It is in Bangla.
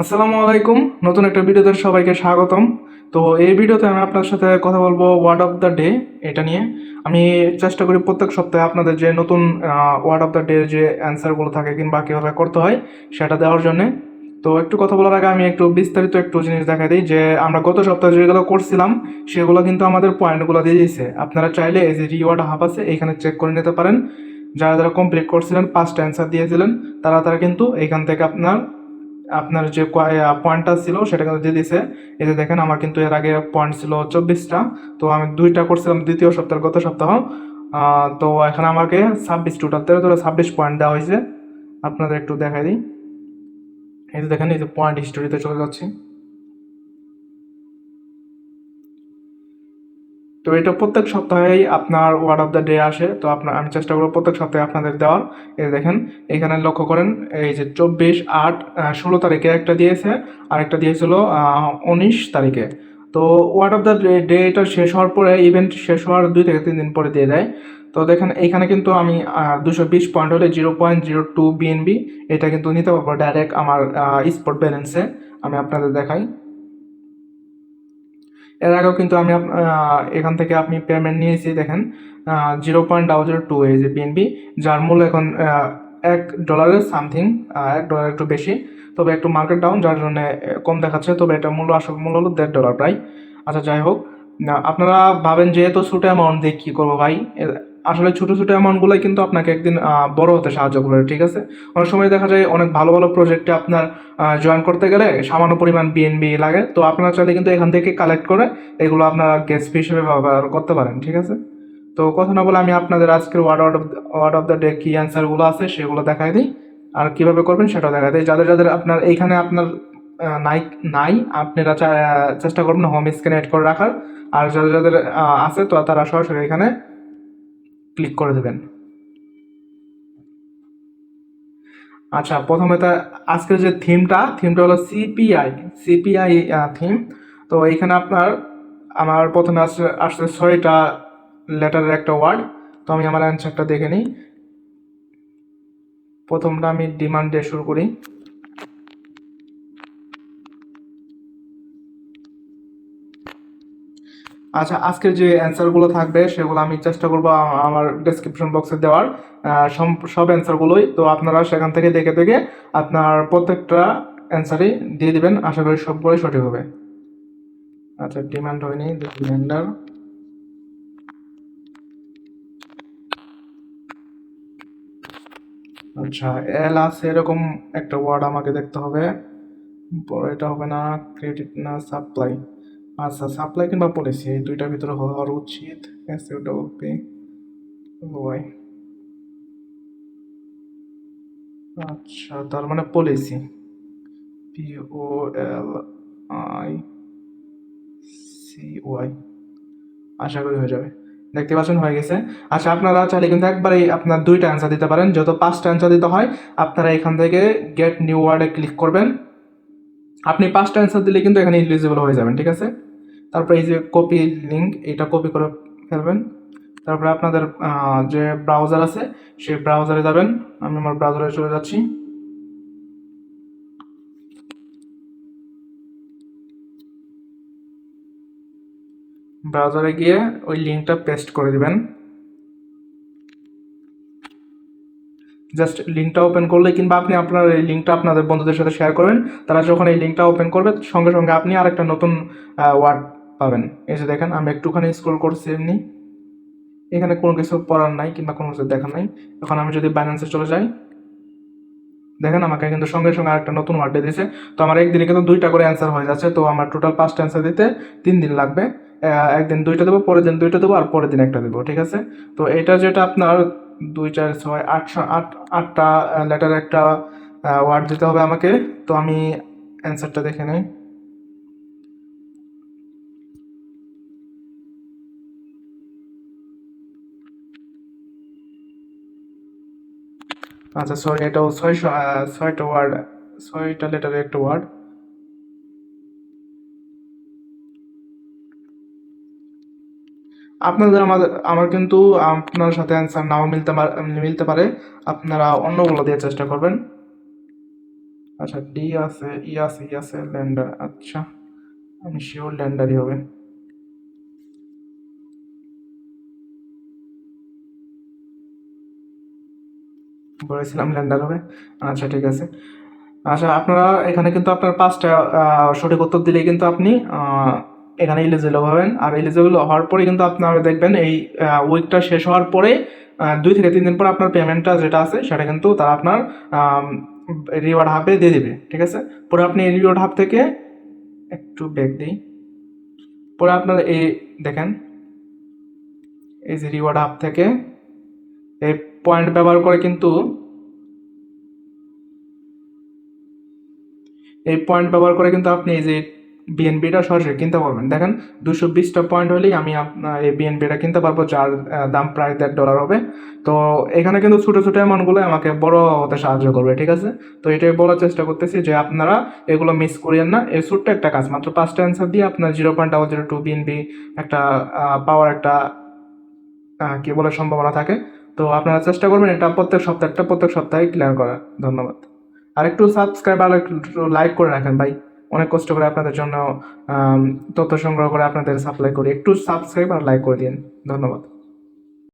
আসসালামু আলাইকুম। নতুন একটা ভিডিওতে সবাইকে স্বাগতম। তো এই ভিডিওতে আমি আপনার সাথে কথা বলবো ওয়ার্ড অফ দ্য ডে এটা নিয়ে। আমি চেষ্টা করি প্রত্যেক সপ্তাহে আপনাদের যে নতুন ওয়ার্ড অফ দ্য ডে যে অ্যান্সারগুলো থাকে কিংবা কীভাবে করতে হয় সেটা দেওয়ার জন্যে। তো একটু কথা বলার আগে আমি একটু বিস্তারিত একটু জিনিস দেখা দিই যে আমরা গত সপ্তাহে যেগুলো করছিলাম সেগুলো কিন্তু আমাদের পয়েন্টগুলো দিয়ে দিয়েছে। আপনারা চাইলে এই যে রিওয়ার্ড হাব আছে এখানে চেক করে নিতে পারেন। যারা যারা কমপ্লিট করছিলেন 5টা অ্যান্সার দিয়েছিলেন তারা কিন্তু এখান থেকে আপনার আপনার যে পয়েন্টটা ছিল সেটা কিন্তু দিয়ে দিছে। এই যে দেখেন আমার কিন্তু এর আগে পয়েন্ট ছিল 24টা। তো আমি 2টা করছিলাম দ্বিতীয় সপ্তাহ গত সপ্তাহ। তো এখানে আমাকে 26 টোটাল 26 পয়েন্ট দেওয়া হয়েছে। আপনাদের একটু দেখাই দিই। এই যে দেখেন এই যে পয়েন্ট হিস্টোরিতে চলে যাচ্ছি। তো এটা প্রত্যেক সপ্তাহেই আপনার ওয়ার্ড অফ দ্য ডে আসে। তো আমি চেষ্টা করবো প্রত্যেক সপ্তাহে আপনাদের দেওয়ার। এই যে দেখেন এখানে লক্ষ্য করেন এই যে 24/8/16 তারিখে একটা দিয়েছে, আর একটা দিয়েছিল 19 তারিখে। তো ওয়ার্ড অফ দ্য ডে এটা শেষ হওয়ার পরে, ইভেন্ট শেষ হওয়ার 2 থেকে 3 দিন পরে দিয়ে দেয়। তো দেখেন এইখানে কিন্তু আমি 220 পয়েন্ট হলে 0.02 বিএনবি এটা কিন্তু নিতে পারবো ডাইরেক্ট আমার স্পট ব্যালেন্সে। আমি আপনাদের দেখাই। এর আগেও কিন্তু আমি এখান থেকে আপনি পেমেন্ট নিয়েছি দেখেন 0.002 এই যে বিএনবি, যার মূল্য এখন $1 সামথিং, $1 একটু বেশি, তবে একটু মার্কেট ডাউন যার জন্য কম দেখাচ্ছে, তবে এটা আসল মূল্য হলো $1.5 প্রায়। আচ্ছা যাই হোক, আপনারা ভাবেন যে এত ছোটো অ্যামাউন্ট দিয়ে কী করবো ভাই। আসলে ছোটো ছোটো অ্যামাউন্টগুলোই কিন্তু আপনাকে একদিন বড় হতে সাহায্য করবে, ঠিক আছে। অনেক সময় দেখা যায় অনেক ভালো ভালো প্রজেক্টে আপনার জয়েন করতে গেলে সামান্য পরিমাণ বিএনবি লাগে। তো আপনারা চাইলে কিন্তু এখান থেকে কালেক্ট করে এগুলো আপনারা গেস্ট ফি হিসেবে ব্যবহার করতে পারেন, ঠিক আছে। তো কথা না বলে আমি আপনাদের আজকের ওয়ার্ড অফ দ্য ডে কি অ্যান্সারগুলো আছে সেগুলো দেখাই দিই, আর কিভাবে করবেন সেটাও দেখাই দিই। যাদের যাদের আপনার এইখানে আপনার নাই নাই আপনারা চেষ্টা করবেন হোম স্ক্রিনে অ্যাড করে রাখার। আর যাদের যাদের আছে তো তারা সরাসরি এখানে ক্লিক করে দেবেন। আচ্ছা প্রথমে তো আজকের যে থিমটা হলো সিপিআই থিম। তো এইখানে আমার প্রথমে আসছে 6টা লেটারের একটা ওয়ার্ড। তো আমি আমার অ্যান্সারটা দেখে নিই। প্রথমটা আমি ডিমান্ড দিয়ে শুরু করি। আচ্ছা আজকের যে অ্যান্সারগুলো থাকবে সেগুলো আমি চেষ্টা করবো আমার ডেসক্রিপশন বক্সে দেওয়ার সব অ্যান্সারগুলোই। তো আপনারা সেখান থেকে দেখে দেখে আপনার প্রত্যেকটা অ্যান্সারই দিয়ে দিবেন, আশা করি সবগুলোই সঠিক হবে। আচ্ছা ডিমান্ড হয়নি, ডিমান্ডার। আচ্ছা এল আছে এরকম একটা ওয়ার্ড আমাকে দেখতে হবে। বড় এটা হবে না, ক্রেডিট না সাপ্লাই। আচ্ছা সাপ্লাই কিংবা পলিসি এই দুইটার ভিতরে হওয়ার উচিত। এসইউডব্লিউপি ওয়াই। আচ্ছা তার মানে পলিসি, POLICY। আশা করি হয়ে যাবে। দেখতে পাচ্ছেন হয়ে গেছে। আচ্ছা আপনারা চাইলে কিন্তু একবারেই আপনার 2টা অ্যান্সার দিতে পারেন, যত 5টা অ্যান্সার দিতে হয় আপনারা এখান থেকে গেট নিউ ওয়ার্ডে ক্লিক করবেন। আপনি 5টা অ্যান্সার দিলে কিন্তু এখানে এলিজিবল হয়ে যাবেন, ঠিক আছে। তারপরে এই যে কপি লিঙ্ক এটা কপি করে ফেলবেন। তারপরে আপনাদের যে ব্রাউজার আছে সেই ব্রাউজারে যাবেন। আমি আমার ব্রাউজারে চলে যাচ্ছি। ব্রাউজারে গিয়ে ওই লিঙ্কটা পেস্ট করে দিবেন। জাস্ট লিঙ্কটা ওপেন করলে কিংবা আপনি আপনার এই লিঙ্কটা আপনাদের বন্ধুদের সাথে শেয়ার করবেন, তারা যখন এই লিঙ্কটা ওপেন করবে সঙ্গে সঙ্গে আপনি আরেকটা নতুন ওয়ার্ড পাবেন। এই যে দেখেন আমি একটুখানি স্ক্রল করছি এমনি, এখানে কোনো কিছু পড়ার নাই কিংবা কোনো কিছু দেখার নাই। এখন আমি যদি বাইন্যান্সে চলে যাই, দেখেন আমাকে কিন্তু সঙ্গে সঙ্গে আরেকটা নতুন ওয়ার্ড দিয়ে দিয়েছে। তো আমার একদিনে কিন্তু 2টা করে অ্যান্সার হয়ে যাচ্ছে। তো আমার টোটাল 5টা অ্যান্সার দিতে 3 দিন লাগবে। একদিন 2টা দেবো, পরের দিন 2টা দেবো, আর পরের দিন একটা দেবো, ঠিক আছে। তো এটা যেটা আপনার 2 4 6 8টা লেটার একটা ওয়ার্ড দিতে হবে আমাকে। তো আমি অ্যান্সারটা দেখে নিই। আচ্ছা সরি, এটাও 6টা ওয়ার্ড, 6টা লেটারের একটা ওয়ার্ড। আমার কিন্তু আপনার সাথে অ্যান্সার নাও মিলতে পারে। আপনারা অন্যগুলো দিয়ে চেষ্টা করবেন। আচ্ছা ডি আছে, ই আছে, ল্যান্ডার। আচ্ছা আমি শিওর ল্যান্ডারই হবে। বলেছিলাম ল্যান্ডার হবে। আচ্ছা ঠিক আছে। আচ্ছা আপনারা এখানে কিন্তু আপনার 5টা সঠিক উত্তর দিলেই কিন্তু আপনি এখানে এলিজিবল হবেন। আর এলিজিবল হওয়ার পরে কিন্তু আপনারা দেখবেন এই উইকটা শেষ হওয়ার পরে 2 থেকে 3 দিন পর আপনার পেমেন্টটা যেটা আছে সেটা কিন্তু তারা আপনার রিওয়ার্ড হাবে দিয়ে দিবে। ঠিক আছে, পরে আপনি এই রিওয়ার্ড হাব থেকে একটু ব্যাক দিই। পরে আপনার এই দেখেন এই যে রিওয়ার্ড হাব থেকে এই পয়েন্ট ব্যবহার করে কিন্তু আপনি এই যে বিএনপিটা সরাসরি কিনতে পারবেন। দেখেন 220টা পয়েন্ট হলেই আমি আপনার এই বিএনপিটা কিনতে পারবো, যার দাম প্রায় $1.5 হবে। তো এখানে কিন্তু ছোটো ছোটো অ্যামাউন্টগুলো আমাকে বড় হতে সাহায্য করবে। ঠিক আছে, তো এটাই বলার চেষ্টা করতেছি যে আপনারা এগুলো মিস করিয়েন না। এই ছোট্ট একটা কাজ, মাত্র 5টা অ্যান্সার দিয়ে আপনার 0.002 বিএনপি একটা পাওয়ার একটা কি বলে সম্ভাবনা থাকে। তো আপনারা চেষ্টা করবেন এটা প্রত্যেক সপ্তাহে ক্লিয়ার করার। ধন্যবাদ। আর একটু সাবস্ক্রাইব আর একটু লাইক করে রাখেন ভাই, অনেক কষ্ট করে আপনাদের জন্য তথ্য সংগ্রহ করে আপনাদের সাপ্লাই করি। একটু সাবস্ক্রাইব আর লাইক করে দিন। ধন্যবাদ।